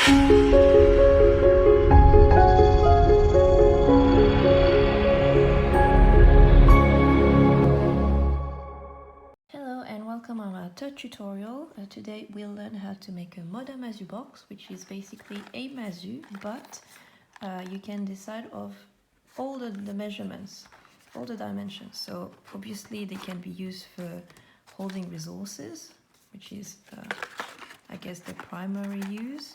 Hello and welcome on our third tutorial. Today we'll learn how to make a Moda Masu box, which is basically a Masu, but you can decide of all the measurements, all the dimensions. So obviously they can be used for holding resources, which is I guess the primary use.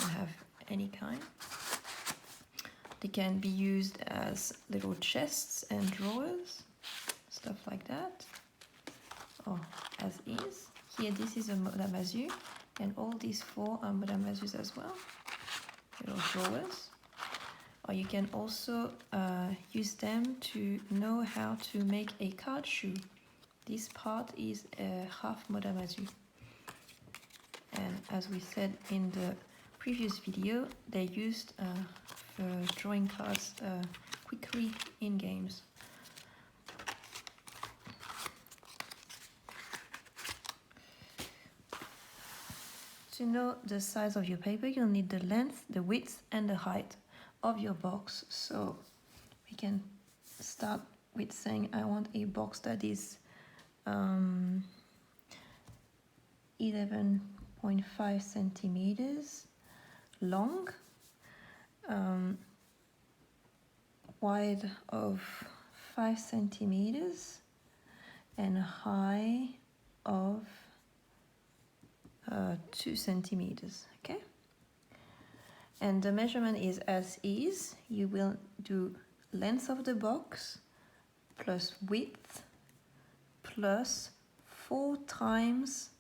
You have any kind. They can be used as little chests and drawers, stuff like that, or as is. Here this is a Moda Masu, and all these four are Moda Masus as well, little drawers. Or you can also use them to know how to make a card shoe. This part is a half Moda Masu. And as we said in the previous video, they're used for drawing cards quickly in games. To know the size of your paper, you'll need the length, the width, and the height of your box. So we can start with saying I want a box that is 11.5 centimeters long, wide of 5 centimeters, and high of 2 centimeters. Okay, and the measurement is as is. You will do length of the box plus width plus 4 times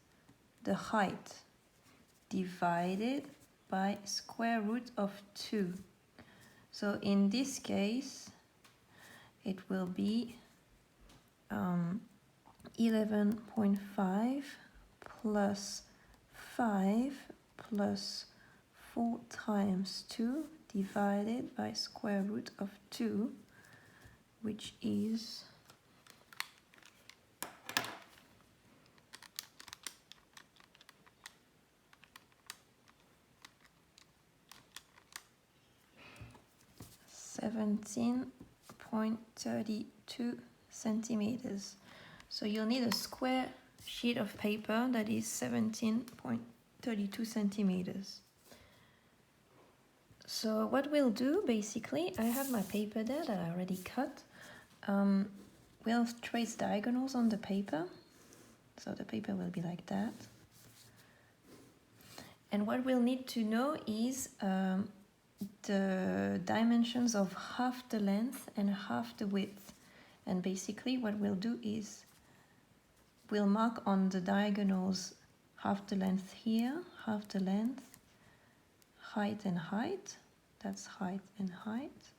the height divided by square root of 2. So in this case it will be 11.5 plus 5 plus 4 times 2 divided by square root of 2, which is 17.32 centimeters. So you'll need a square sheet of paper that is 17.32 centimeters. So what we'll do, basically, I have my paper there that I already cut. We'll trace diagonals on the paper. So the paper will be like that. And what we'll need to know is the dimensions of half the length and half the width. And basically what we'll do is we'll mark on the diagonals half the length here, half the length, height and height. That's height and height.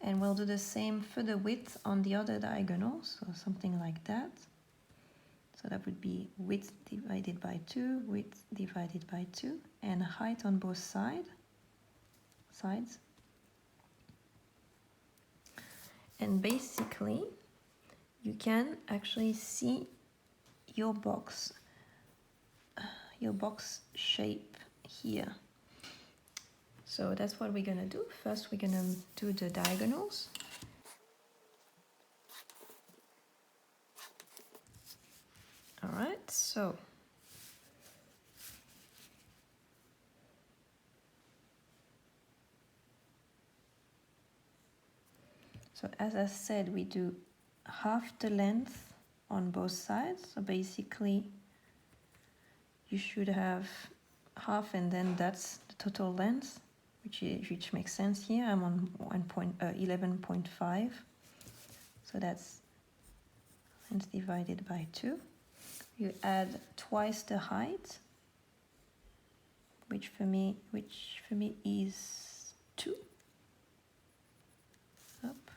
And we'll do the same for the width on the other diagonals, so something like that. So that would be width divided by 2, width divided by 2, and height on both sides. And basically, you can actually see your box shape here. So that's what we're gonna do. First, we're gonna do the diagonals. All right, so as I said, we do half the length on both sides. So basically you should have half, and then that's the total length, which makes sense here. I'm on 11.5, so that's length divided by 2. You add twice the height, which for me is 2. Up.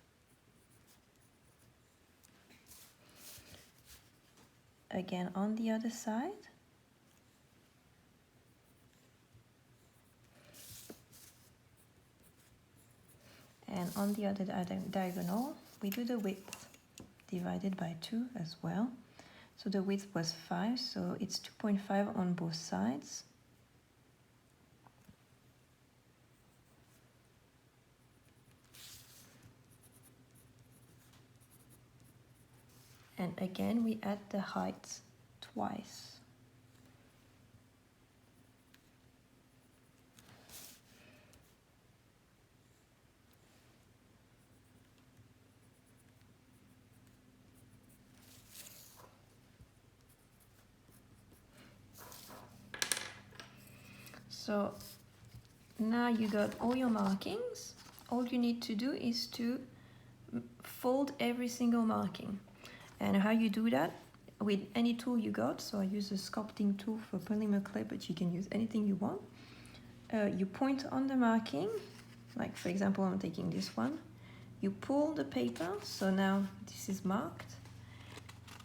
Again on the other side. And on the other diagonal, we do the width divided by 2 as well. So the width was 5, so it's 2.5 on both sides. And again, we add the height twice. So now you got all your markings. All you need to do is to fold every single marking. And how you do that? With any tool you got. So I use a sculpting tool for polymer clay, but you can use anything you want. You point on the marking, like for example, I'm taking this one. You pull the paper, so now this is marked,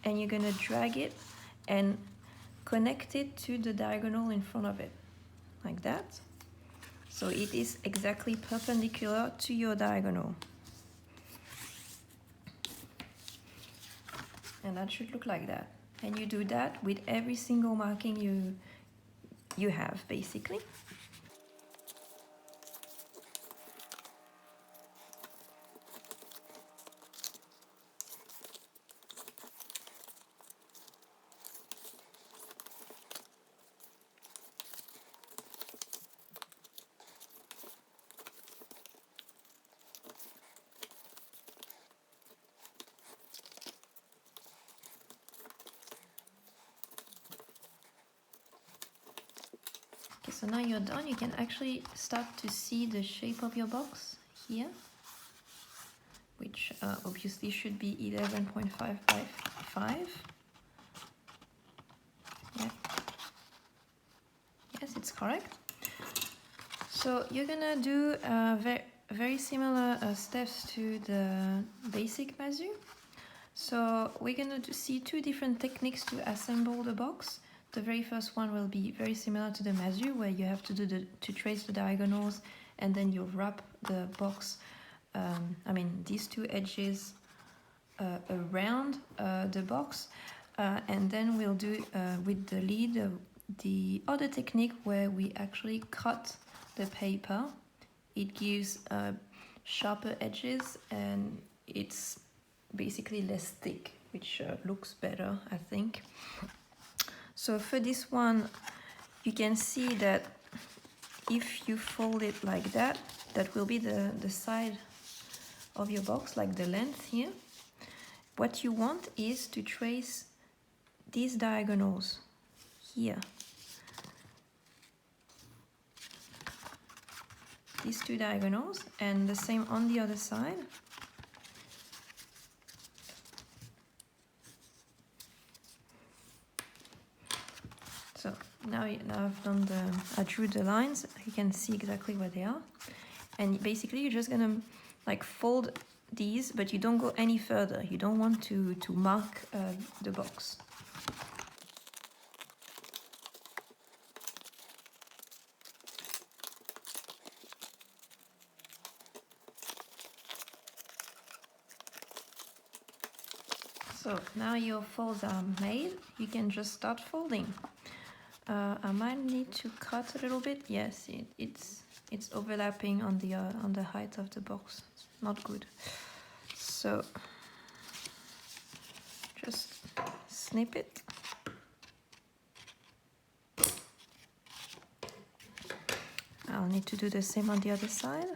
and you're gonna drag it and connect it to the diagonal in front of it, like that. So it is exactly perpendicular to your diagonal. And that should look like that. And you do that with every single marking you have, basically. So now you're done, you can actually start to see the shape of your box here, which obviously should be 11.5 by 5. Yeah. Yes, it's correct. So you're gonna do very similar steps to the basic Masu. So we're gonna see two different techniques to assemble the box. The very first one will be very similar to the Masu, where you have to do to trace the diagonals, and then you wrap the box. These two edges around the box, and then we'll do with the lead the other technique where we actually cut the paper. It gives sharper edges, and it's basically less thick, which looks better, I think. So for this one, you can see that if you fold it like that, that will be the side of your box, like the length here. What you want is to trace these diagonals here. These two diagonals, and the same on the other side. So now I drew the lines. You can see exactly where they are, and basically you're just gonna like fold these, but you don't go any further. You don't want to mark the box. So now your folds are made, you can just start folding. I might need to cut a little bit. Yes, it's overlapping on the height of the box. It's not good. So just snip it. I'll need to do the same on the other side.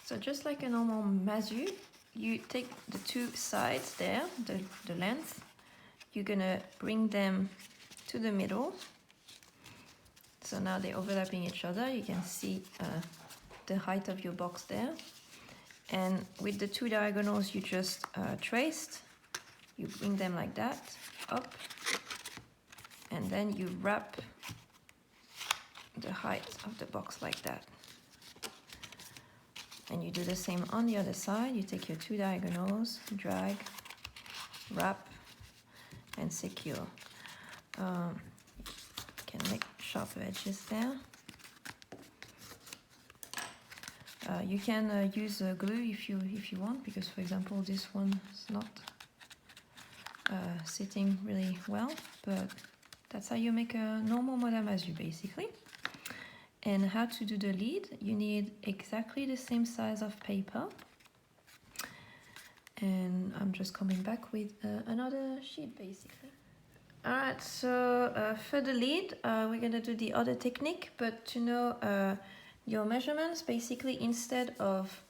So just like a normal Masu, you take the two sides there, the length, you're gonna bring them to the middle. So now they're overlapping each other. You can see the height of your box there. And with the two diagonals you just traced, you bring them like that, up, and then you wrap the height of the box like that. And you do the same on the other side. You take your two diagonals, drag, wrap, and secure. You can make sharper edges there. You can use glue if you want, because for example this one is not sitting really well, but that's how you make a normal Moda Masu basically. And how to do the lid: you need exactly the same size of paper, and I'm just coming back with another sheet basically. Alright, so for the lid we're gonna do the other technique, but to know your measurements, basically instead of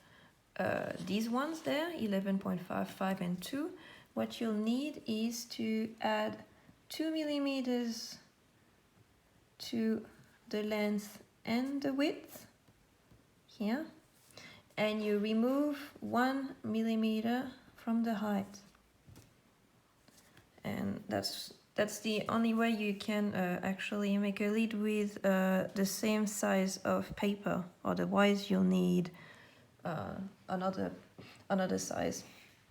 these ones there, 11.5, 5 and 2, what you'll need is to add 2 millimeters to the length and the width here, and you remove 1 millimeter from the height, and that's the only way you can actually make a lid with the same size of paper. Otherwise you'll need another size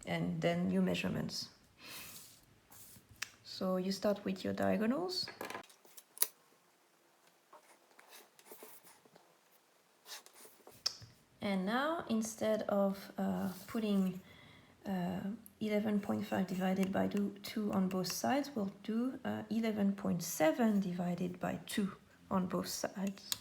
and then new measurements. So you start with your diagonals. And now instead of putting 11.5 divided by 2 on both sides, we'll do 11.7 divided by 2 on both sides.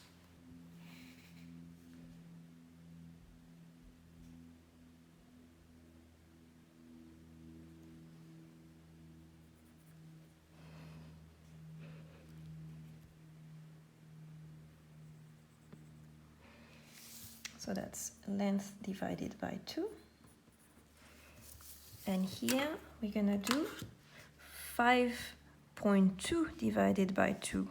So that's length divided by 2. And here we're gonna do 5.2 divided by 2.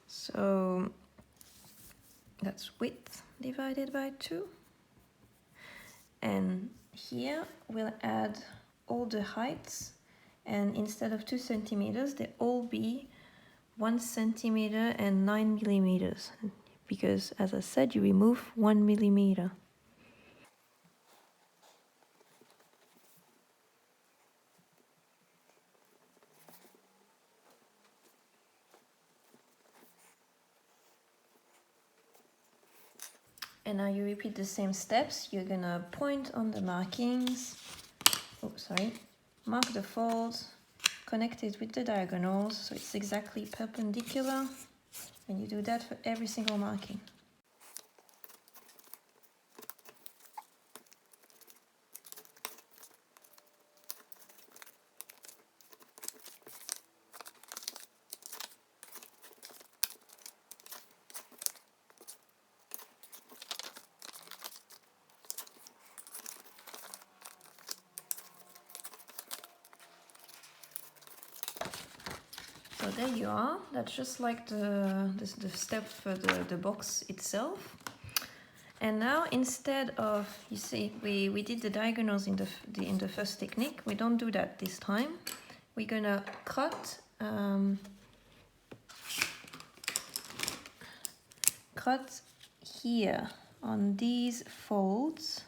So that's width divided by 2. And here we'll add all the heights, and instead of 2 centimeters, they all be 1 centimeter and 9 millimeters, because as I said, you remove 1 millimeter. And now you repeat the same steps. You're gonna point on the markings, mark the folds, connect it with the diagonals so it's exactly perpendicular, and you do that for every single marking. So there you are. That's just like the step for the box itself. And now instead of, you see, we did the diagonals in the first technique. We don't do that this time. We're gonna cut here on these folds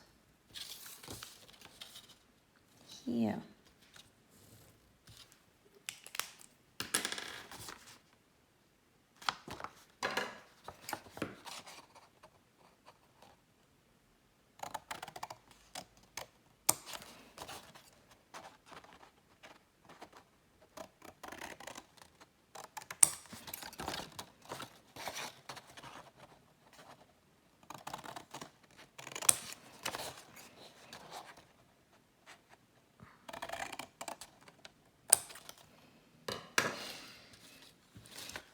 here.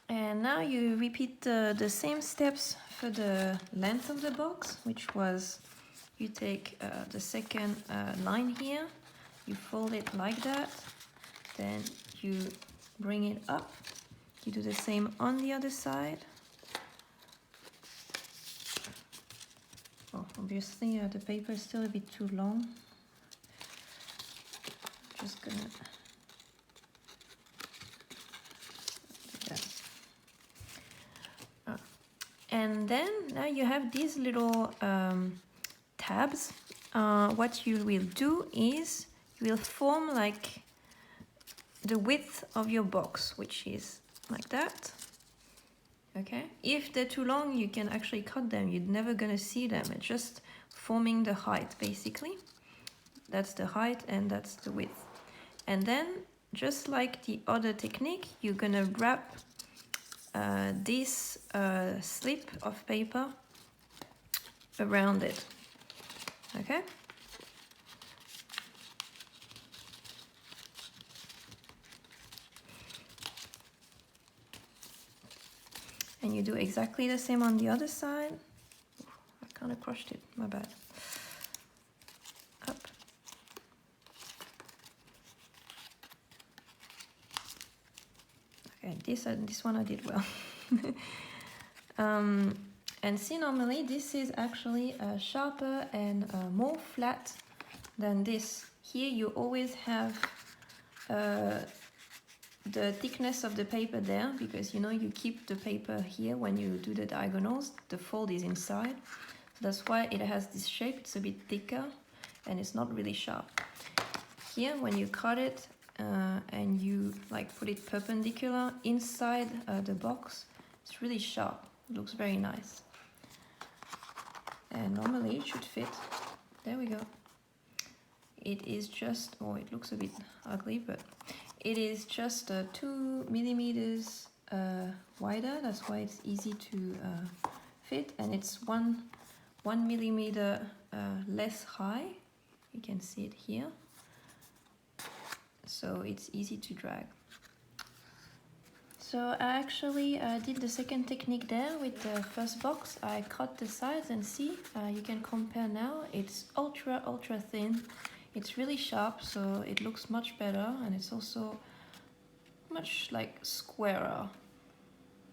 And now you repeat the same steps for the length of the box, which was, you take the second line here, you fold it like that, then you bring it up, you do the same on the other side. Oh, obviously the paper is still a bit too long. Just gonna do that. And then now you have these little tabs what you will do is you will form like the width of your box, which is like that. Okay, if they're too long, you can actually cut them. You're never gonna see them. It's just forming the height, basically. That's the height and that's the width. And then, just like the other technique, you're gonna wrap this slip of paper around it. Okay? And you do exactly the same on the other side. I kind of crushed it, my bad. Up. Okay, this one I did well. And see, normally this is actually sharper and more flat than this. Here you always have the thickness of the paper there, because you know you keep the paper here when you do the diagonals. The fold is inside, so that's why it has this shape. It's a bit thicker and it's not really sharp. Here when you cut it and you like put it perpendicular inside the box, it's really sharp. It looks very nice, and normally it should fit. There we go. It is just, oh, it looks a bit ugly, but it is just 2 millimeters wider. That's why it's easy to fit, and it's one millimeter less high. You can see it here, so it's easy to drag. So I actually did the second technique there with the first box. I cut the sides and see, you can compare now. It's ultra thin. It's really sharp, so it looks much better, and it's also much like squarer,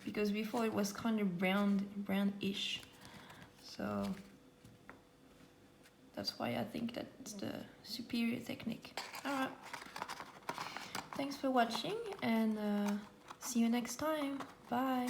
because before it was kind of round-ish. So that's why I think that's the superior technique. Alright, thanks for watching, and see you next time. Bye.